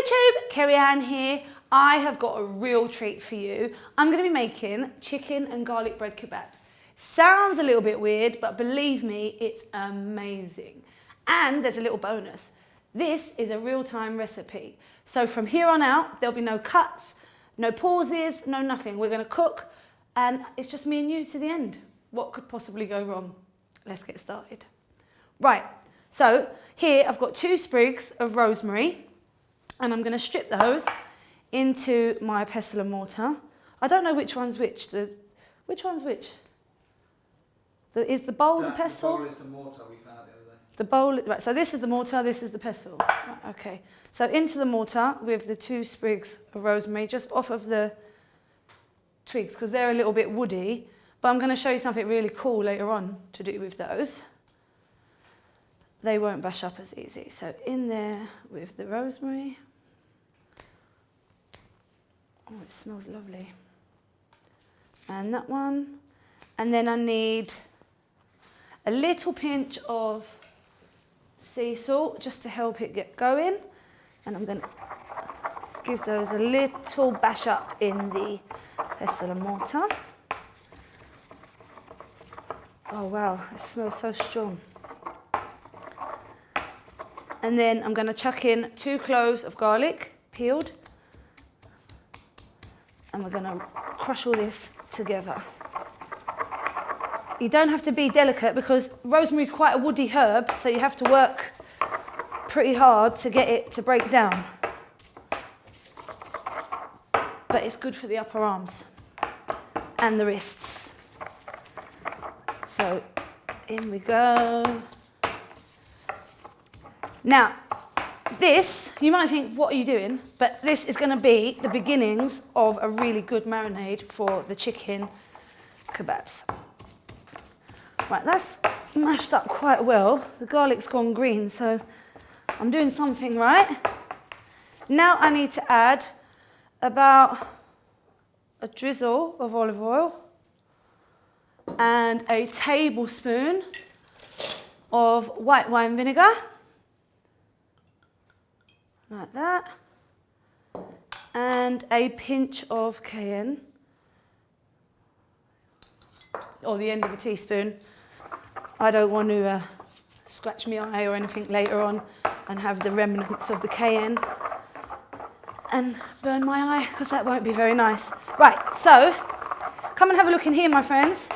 FOODTUBE, KerryAnn here. I have got a real treat for you. I'm going to be making chicken and garlic bread kebabs. Sounds a little bit weird, but believe me, it's amazing. And there's a little bonus. This is a real-time recipe. So from here on out, there'll be no cuts, no pauses, no nothing. We're going to cook, and it's just me and you to the end. What could possibly go wrong? Let's get started. Right, so here I've got 2 sprigs of rosemary, and I'm going to strip those into my pestle and mortar. I don't know which one's which. Which one's which? Is the bowl the pestle? The bowl is the mortar we found the other day. The bowl, right, so this is the mortar, this is the pestle. Right, okay, so into the mortar with the 2 sprigs of rosemary, just off of the twigs, because they're a little bit woody, but I'm going to show you something really cool later on to do with those. They won't bash up as easy. So in there with the rosemary. Oh, it smells lovely. And that one. And then I need a little pinch of sea salt just to help it get going. And I'm going to give those a little bash up in the pestle and mortar. Oh wow, it smells so strong. And then I'm going to chuck in 2 cloves of garlic, peeled. And we're going to crush all this together. You don't have to be delicate because rosemary is quite a woody herb, so you have to work pretty hard to get it to break down. But it's good for the upper arms and the wrists. So in we go. Now, this, you might think, what are you doing? But this is going to be the beginnings of a really good marinade for the chicken kebabs. Right, that's mashed up quite well. The garlic's gone green, so I'm doing something right. Now I need to add about a drizzle of olive oil and a tablespoon of white wine vinegar. Like that. And a pinch of cayenne. Or the end of a teaspoon. I don't want to scratch my eye or anything later on and have the remnants of the cayenne and burn my eye, because that won't be very nice. Right, so come and have a look in here, my friends.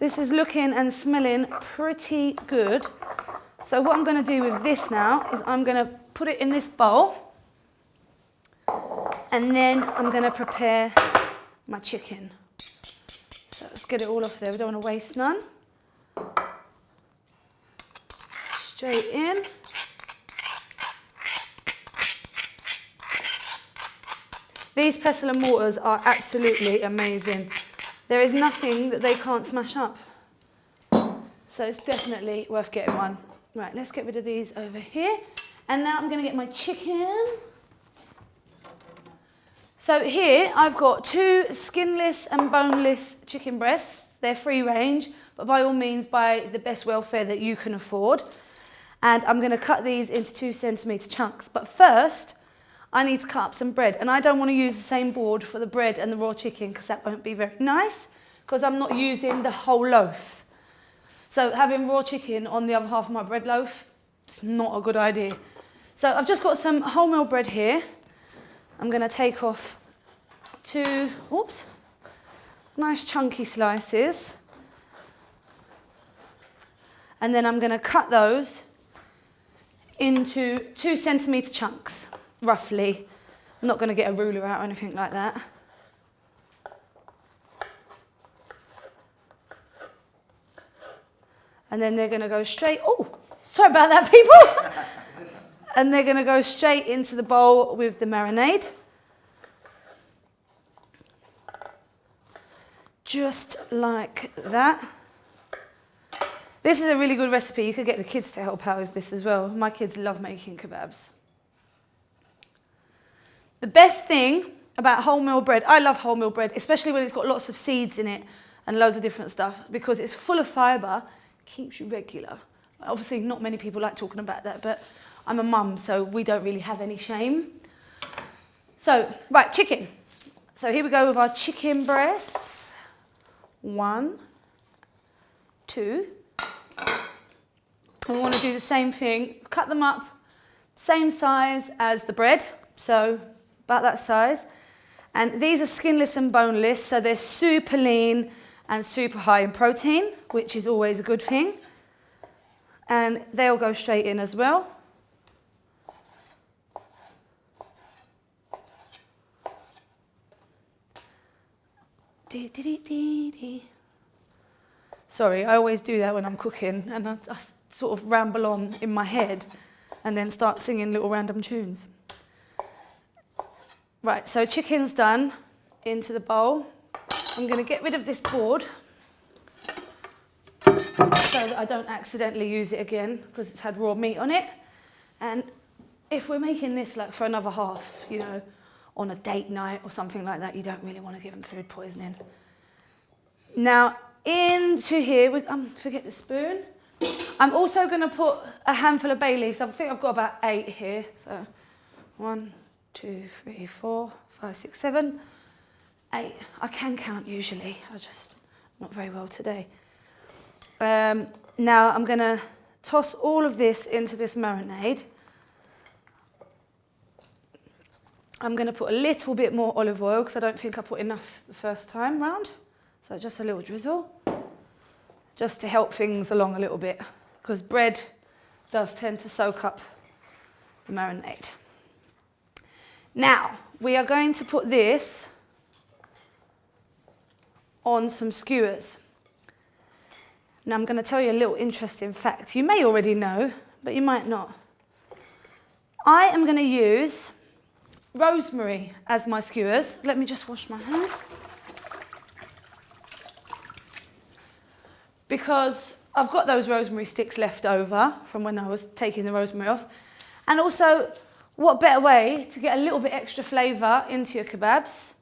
This is looking and smelling pretty good. So what I'm going to do with this now is I'm going to put it in this bowl, and then I'm going to prepare my chicken. So let's get it all off there. We don't want to waste none. Straight in. These pestle and mortars are absolutely amazing. There is nothing that they can't smash up. So it's definitely worth getting one. Right, let's get rid of these over here. And now I'm going to get my chicken. So here I've got 2 skinless and boneless chicken breasts. They're free range, but by all means buy the best welfare that you can afford. And I'm going to cut these into 2 centimetre chunks. But first, I need to cut up some bread. And I don't want to use the same board for the bread and the raw chicken because that won't be very nice, because I'm not using the whole loaf. So having raw chicken on the other half of my bread loaf, it's not a good idea. So I've just got some wholemeal bread here. I'm going to take off 2, nice chunky slices. And then I'm going to cut those into 2 centimetre chunks, roughly. I'm not going to get a ruler out or anything like that. And then they're going to go straight, sorry about that, people. And they're going to go straight into the bowl with the marinade. Just like that. This is a really good recipe. You could get the kids to help out with this as well. My kids love making kebabs. The best thing about wholemeal bread, I love wholemeal bread, especially when it's got lots of seeds in it and loads of different stuff, because it's full of fibre, keeps you regular. Obviously, not many people like talking about that, but I'm a mum, so we don't really have any shame. So, right, chicken. So here we go with our chicken breasts. 1, 2. And we want to do the same thing. Cut them up, same size as the bread. So about that size. And these are skinless and boneless, so they're super lean and super high in protein, which is always a good thing. And they'll go straight in as well. Sorry, I always do that when I'm cooking, and I sort of ramble on in my head and then start singing little random tunes. Right, so chicken's done into the bowl. I'm going to get rid of this board so that I don't accidentally use it again because it's had raw meat on it. And if we're making this like for another half, you know, on a date night or something like that, you don't really want to give them food poisoning. Now, into here, forget the spoon. I'm also going to put a handful of bay leaves. I think I've got about 8 here. So 1, 2, 3, 4, 5, 6, 7, 8. I can count usually. I'm just not very well today. Now I'm going to toss all of this into this marinade. I'm going to put a little bit more olive oil because I don't think I put enough the first time round. So just a little drizzle, just to help things along a little bit, because bread does tend to soak up the marinade. Now, we are going to put this on some skewers. Now, I'm going to tell you a little interesting fact. You may already know, but you might not. I am going to use rosemary as my skewers. Let me just wash my hands. Because I've got those rosemary sticks left over from when I was taking the rosemary off. And also, what better way to get a little bit extra flavour into your kebabs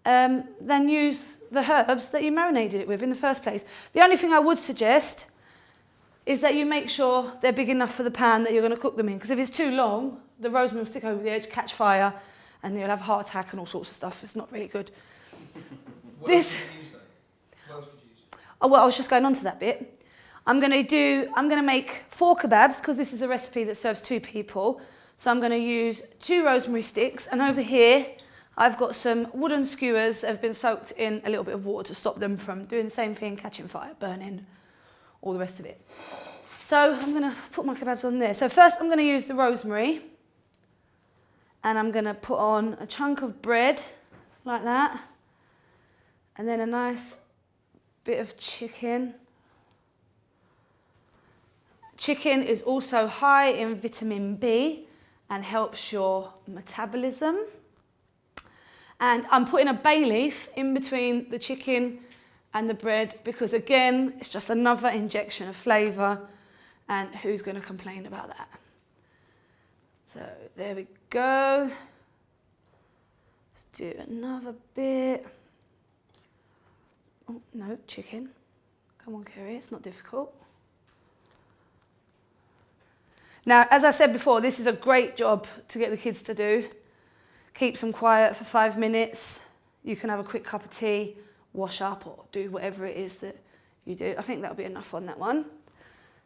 than use the herbs that you marinated it with in the first place. The only thing I would suggest is that you make sure they're big enough for the pan that you're going to cook them in. Because if it's too long, the rosemary will stick over the edge, catch fire, and you'll have a heart attack and all sorts of stuff. It's not really good. What else would you use though? What else would you use? Oh, well, I was just going on to that bit. I'm going to make 4 kebabs because this is a recipe that serves 2 people. So I'm going to use 2 rosemary sticks, and over here I've got some wooden skewers that have been soaked in a little bit of water to stop them from doing the same thing, catching fire, burning, all the rest of it. So I'm going to put my kebabs on there. So first I'm going to use the rosemary, and I'm going to put on a chunk of bread like that, and then a nice bit of chicken. Chicken is also high in vitamin B and helps your metabolism. And I'm putting a bay leaf in between the chicken and the bread because, again, it's just another injection of flavour, and who's going to complain about that? So there we go. Let's do another bit. Oh, no, chicken. Come on, Kerry, it's not difficult. Now, as I said before, this is a great job to get the kids to do. Keeps them quiet for 5 minutes. You can have a quick cup of tea, wash up, or do whatever it is that you do. I think that'll be enough on that one.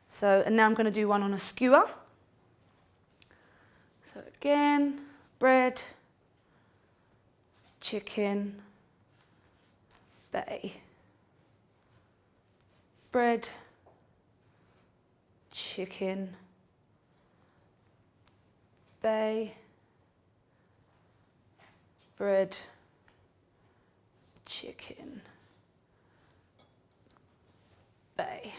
So, and now I'm going to do one on a skewer. So again, bread, chicken, bay. Bread, chicken, bay, bread, chicken, bay.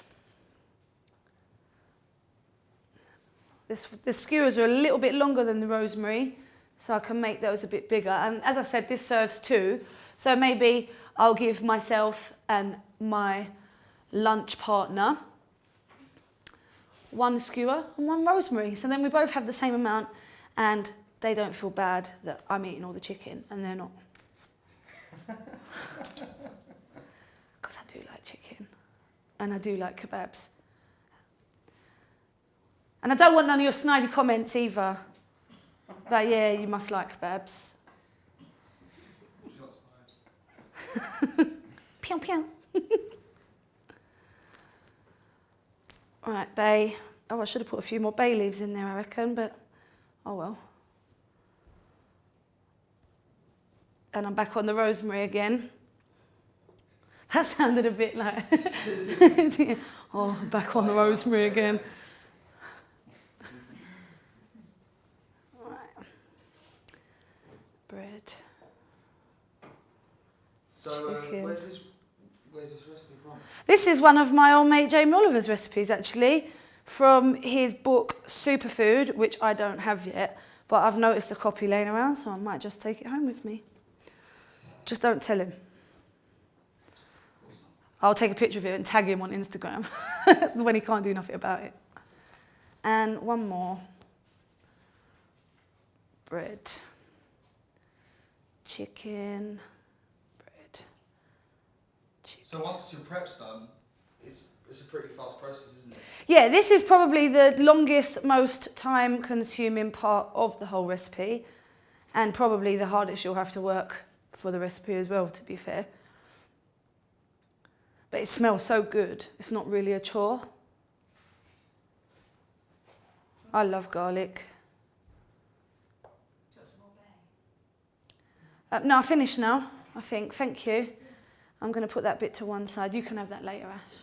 The skewers are a little bit longer than the rosemary, so I can make those a bit bigger. And as I said, this serves 2, so maybe I'll give myself and my lunch partner 1 skewer and 1 rosemary. So then we both have the same amount, and they don't feel bad that I'm eating all the chicken and they're not. Because I do like chicken and I do like kebabs. And I don't want none of your snidey comments either. But yeah, you must like kebabs. Pew, pew. Right, bay. Oh, I should have put a few more bay leaves in there, I reckon, but oh well. And I'm back on the rosemary again. That sounded a bit like, oh, back on the rosemary again. Right. Bread. So, Chicken. where's this recipe from? This is one of my old mate Jamie Oliver's recipes, actually, from his book Superfood, which I don't have yet, but I've noticed a copy laying around, so I might just take it home with me. Just don't tell him. I'll take a picture of it and tag him on Instagram when he can't do nothing about it. And one more. Bread. Chicken. Bread. Chicken. So once your prep's done, it's a pretty fast process, isn't it? Yeah, this is probably the longest, most time-consuming part of the whole recipe, and probably the hardest you'll have to work for the recipe as well, to be fair. But it smells so good, it's not really a chore. I love garlic. Just more bay. No, I finished now, I think. Thank you. I'm going to put that bit to one side. You can have that later, Ash.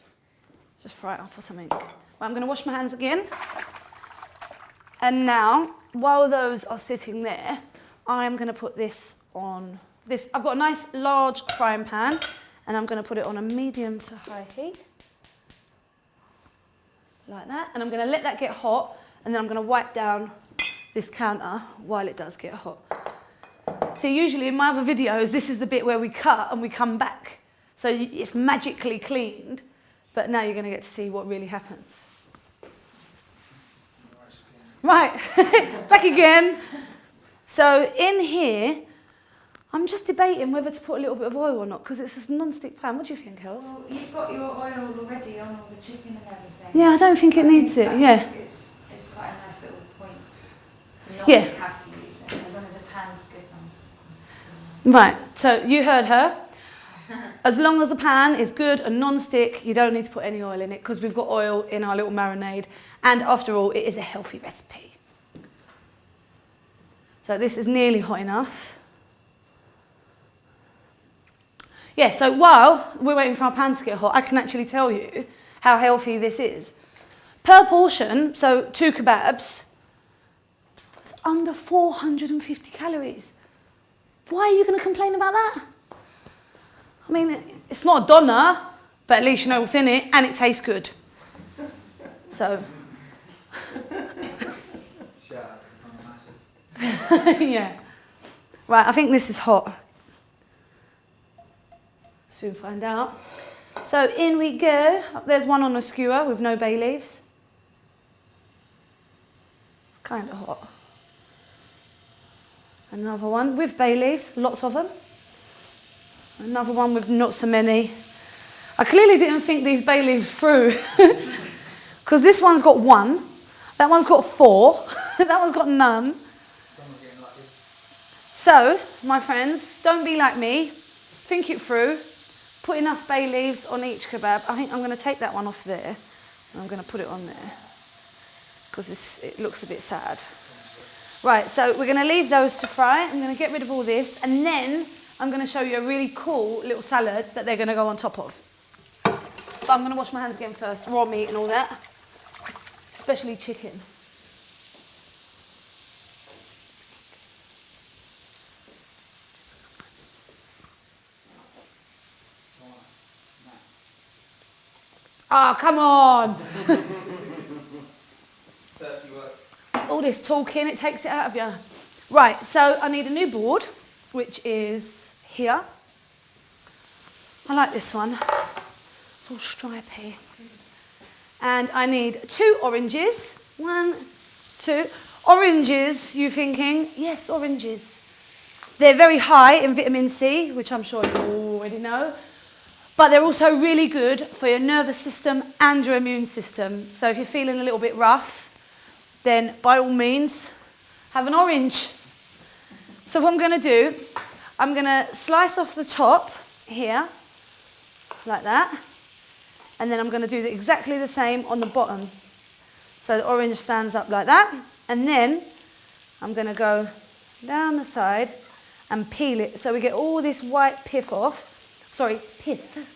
Just fry it up or something. Well, I'm going to wash my hands again. And now, while those are sitting there, I'm going to put this on this. I've got a nice large frying pan, and I'm going to put it on a medium to high heat. Like that. And I'm going to let that get hot, and then I'm going to wipe down this counter while it does get hot. So usually in my other videos, this is the bit where we cut and we come back. So it's magically cleaned, but now you're going to get to see what really happens. Right, back again. So in here, I'm just debating whether to put a little bit of oil or not, because it's a non-stick pan. What do you think, Els? Well, you've got your oil already on all the chicken and everything. Yeah, I don't think it needs it, yeah. It's quite a nice little point to not Yeah. really have to use it, as long as the pan's good nice. Right, so you heard her. As long as the pan is good and non-stick, you don't need to put any oil in it, because we've got oil in our little marinade. And after all, it is a healthy recipe. So this is nearly hot enough. Yeah, so while we're waiting for our pan to get hot, I can actually tell you how healthy this is. Per portion, so 2 kebabs, it's under 450 calories. Why are you going to complain about that? I mean, it's not a doner, but at least you know what's in it, and it tastes good. So. Shout out, I'm massive. Yeah. Right, I think this is hot. Soon find out. So in we go. There's one on a skewer with no bay leaves. Kind of hot. Another one with bay leaves, lots of them. Another one with not so many. I clearly didn't think these bay leaves through, because this one's got 1, that one's got 4, that one's got none. Someone's getting lucky. So, my friends, don't be like me. Think it through. Put enough bay leaves on each kebab. I think I'm going to take that one off there, and I'm going to put it on there, because it looks a bit sad. Right, so we're going to leave those to fry. I'm going to get rid of all this, and then I'm going to show you a really cool little salad that they're going to go on top of. But I'm going to wash my hands again first, raw meat and all that, especially chicken. Oh, come on. Thirsty work. All this talking, it takes it out of you. Right, so I need a new board, which is here. I like this one. It's all stripy. And I need 2 oranges. 1, 2. Oranges, you thinking? Yes, oranges. They're very high in vitamin C, which I'm sure you already know. But they're also really good for your nervous system and your immune system. So if you're feeling a little bit rough, then by all means, have an orange. So what I'm going to do, I'm going to slice off the top here, like that. And then I'm going to do exactly the same on the bottom. So the orange stands up like that. And then I'm going to go down the side and peel it so we get all this white pith off. Sorry, pith.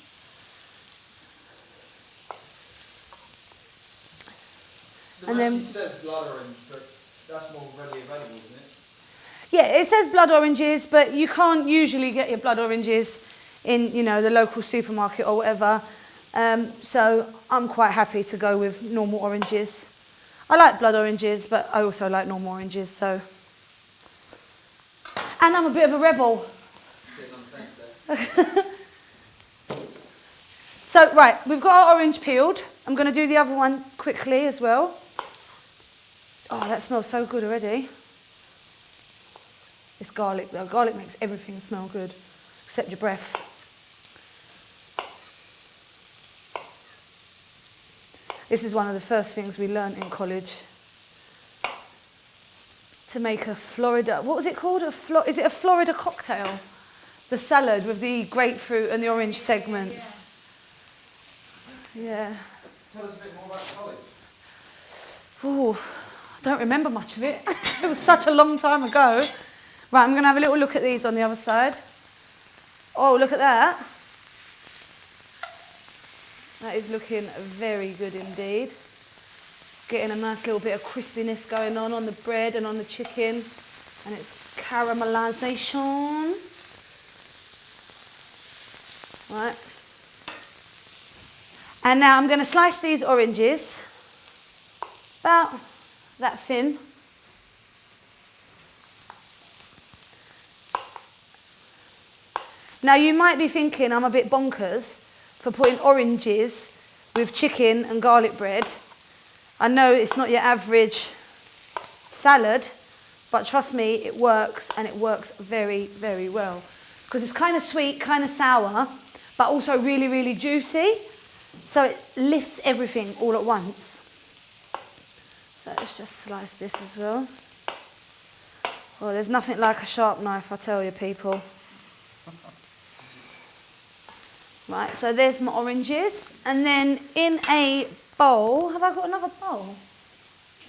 The recipe says blood orange, but that's more readily available, isn't it? Yeah, it says blood oranges, but you can't usually get your blood oranges in, you know, the local supermarket or whatever. So I'm quite happy to go with normal oranges. I like blood oranges, but I also like normal oranges, so. And I'm a bit of a rebel. Sitting on the fence there. So, right, we've got our orange peeled. I'm going to do the other one quickly as well. Oh, that smells so good already. It's garlic though. Garlic makes everything smell good, except your breath. This is one of the first things we learnt in college. To make a Florida, what was it called? Is it a Florida cocktail? The salad with the grapefruit and the orange segments. Yeah. Tell us a bit more about college. Ooh, I don't remember much of it. It was such a long time ago. Right, I'm going to have a little look at these on the other side. Oh, look at that. That is looking very good indeed. Getting a nice little bit of crispiness going on the bread and on the chicken. And it's caramelization. Right. And now I'm going to slice these oranges about that thin. Now you might be thinking I'm a bit bonkers for putting oranges with chicken and garlic bread. I know it's not your average salad, but trust me, it works, and it works very, very well. Because it's kind of sweet, kind of sour, but also really, really juicy. So it lifts everything all at once. So let's just slice this as well. Well, there's nothing like a sharp knife, I tell you, people. Right, so there's my oranges. And then in a bowl, have I got another bowl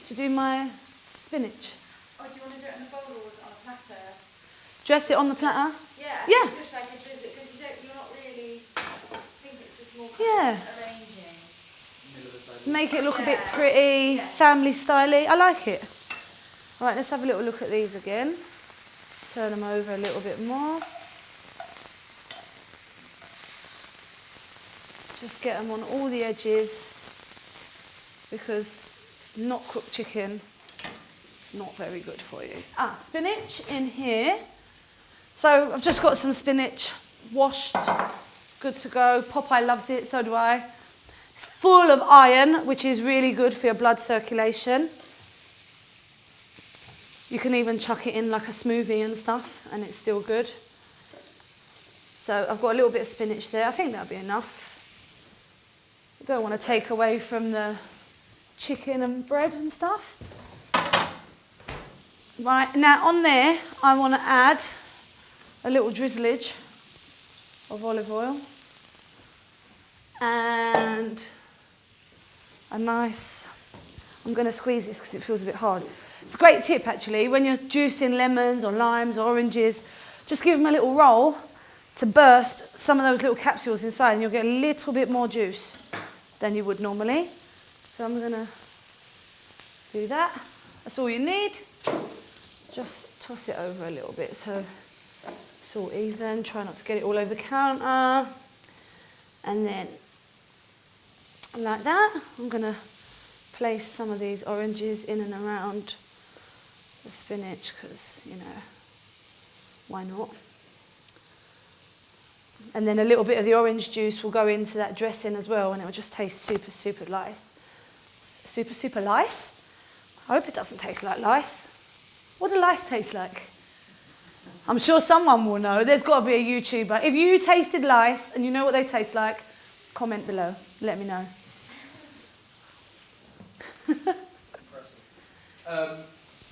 to do my spinach? Oh, do you want to do it in a bowl or on a platter? Dress it on the platter? Yeah. Yeah. Just like a drizzle, because you're not really, think it's just more Yeah. arranging. Make it look a bit pretty, family styly. I like it. All right, let's have a little look at these again. Turn them over a little bit more. Just get them on all the edges, because not cooked chicken is not very good for you. Spinach in here. So I've just got some spinach washed, good to go. Popeye loves it, so do I. It's full of iron, which is really good for your blood circulation. You can even chuck it in like a smoothie and stuff, and it's still good. So I've got a little bit of spinach there. I think that'll be enough. I don't want to take away from the chicken and bread and stuff. Right, now on there, I want to add a little drizzlage of olive oil and a nice, I'm going to squeeze this because it feels a bit hard. It's a great tip actually, when you're juicing lemons or limes or oranges, just give them a little roll to burst some of those little capsules inside, and you'll get a little bit more juice than you would normally. So I'm going to do that. That's all you need. Just toss it over a little bit so it's all even. Try not to get it all over the counter. And then like that, I'm going to place some of these oranges in and around the spinach because, you know, why not? And then a little bit of the orange juice will go into that dressing as well, and it will just taste super, super nice. Super, super lice? I hope it doesn't taste like lice. What do lice taste like? I'm sure someone will know. There's got to be a YouTuber. If you tasted lice and you know what they taste like, comment below. Let me know.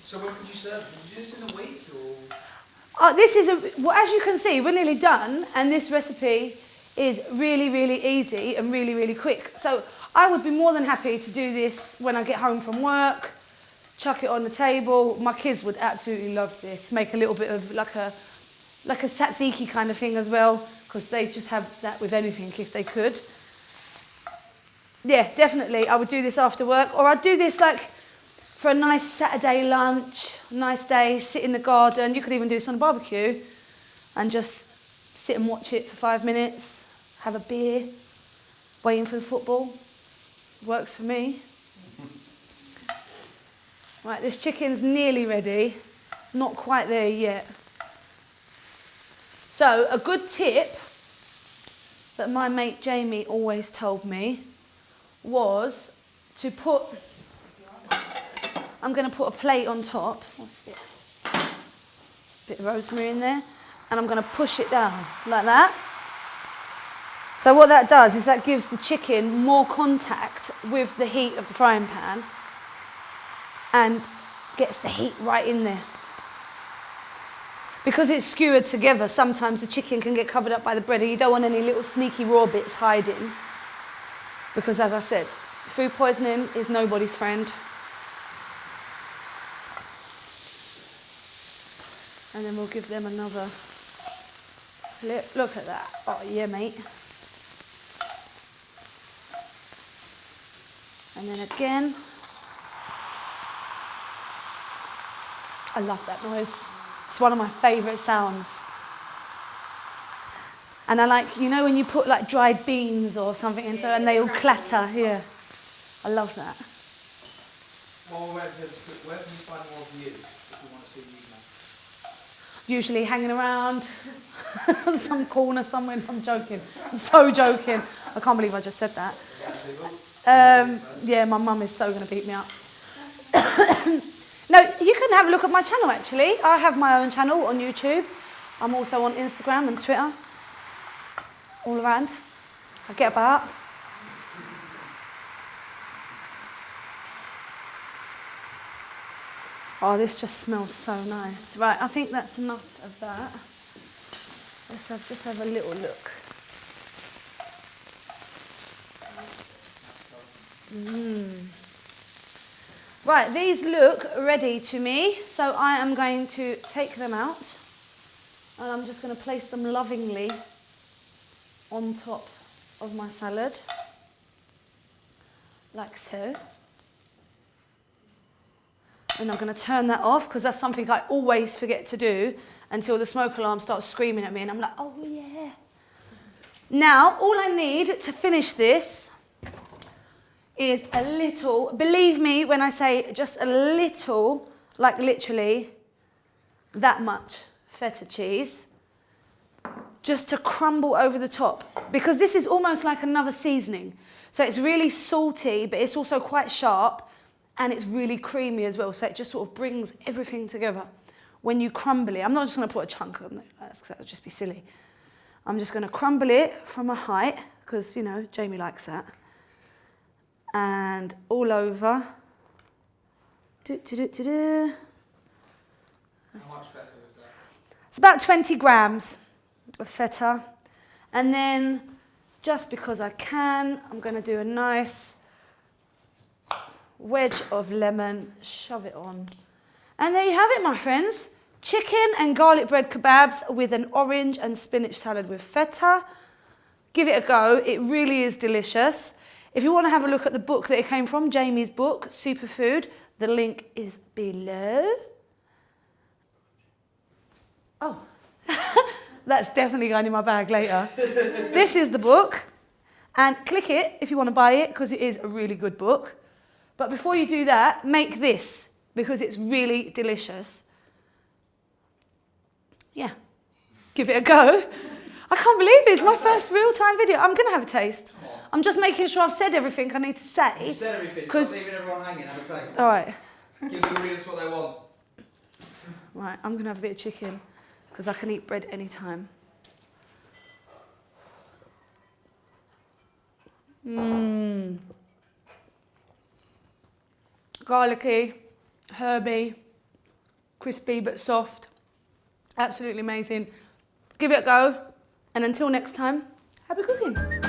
So when did you serve? Did you do this in a week or? This is, well, as you can see, we're nearly done, and this recipe is really, really easy and really, really quick. So I would be more than happy to do this when I get home from work, chuck it on the table. My kids would absolutely love this. Make a little bit of like a tzatziki kind of thing as well, because they just have that with anything if they could. Yeah, definitely. I would do this after work, or I'd do this like for a nice Saturday lunch, nice day, sit in the garden. You could even do this on a barbecue and just sit and watch it for 5 minutes, have a beer, waiting for the football. Works for me. Right, this chicken's nearly ready. Not quite there yet. So, a good tip that my mate Jamie always told me was to put, I'm going to put a plate on top. What's it? Bit of rosemary in there. And I'm going to push it down like that. So what that does is that gives the chicken more contact with the heat of the frying pan and gets the heat right in there. Because it's skewered together, sometimes the chicken can get covered up by the bread and you don't want any little sneaky raw bits hiding. Because as I said, food poisoning is nobody's friend. And then we'll give them another flip. Look at that. Oh yeah, mate. And then again. I love that noise. It's one of my favourite sounds. And I like, you know when you put like dried beans or something into it and they all clatter, yeah. I love that. Well, where can you find more of you if you want to see you make? Usually hanging around some corner somewhere. I'm joking. I'm so joking. I can't believe I just said that. Yeah, my mum is so going to beat me up. No, you can have a look at my channel actually. I have my own channel on YouTube. I'm also on Instagram and Twitter. All around. I get about. Oh, this just smells so nice. Right, I think that's enough of that. Let's just have a little look. Right, these look ready to me, so I am going to take them out and I'm just going to place them lovingly on top of my salad, like so. And I'm going to turn that off because that's something I always forget to do until the smoke alarm starts screaming at me and I'm like, oh yeah. Now, all I need to finish this is a little, believe me when I say just a little, like literally that much feta cheese, just to crumble over the top. Because this is almost like another seasoning. So it's really salty, but it's also quite sharp, and it's really creamy as well. So it just sort of brings everything together when you crumble it. I'm not just going to put a chunk on it, because that would just be silly. I'm just going to crumble it from a height, because, you know, Jamie likes that. And all over. How much feta is that? It's about 20 grams of feta. And then, just because I can, I'm going to do a nice wedge of lemon, shove it on. And there you have it, my friends. Chicken and garlic bread kebabs with an orange and spinach salad with feta. Give it a go. It really is delicious. If you want to have a look at the book that it came from, Jamie's book, Superfood, the link is below. Oh, that's definitely going in my bag later. This is the book, and click it if you want to buy it, because it is a really good book. But before you do that, make this, because it's really delicious. Yeah, give it a go. I can't believe it. It's my first real-time video. I'm going to have a taste. I'm just making sure I've said everything I need to say. You've said everything. Stop leaving everyone hanging. Have a taste. All right. Give the audience what they want. Right, I'm going to have a bit of chicken, because I can eat bread anytime. Garlicky, herby, crispy but soft. Absolutely amazing. Give it a go, and until next time, happy cooking.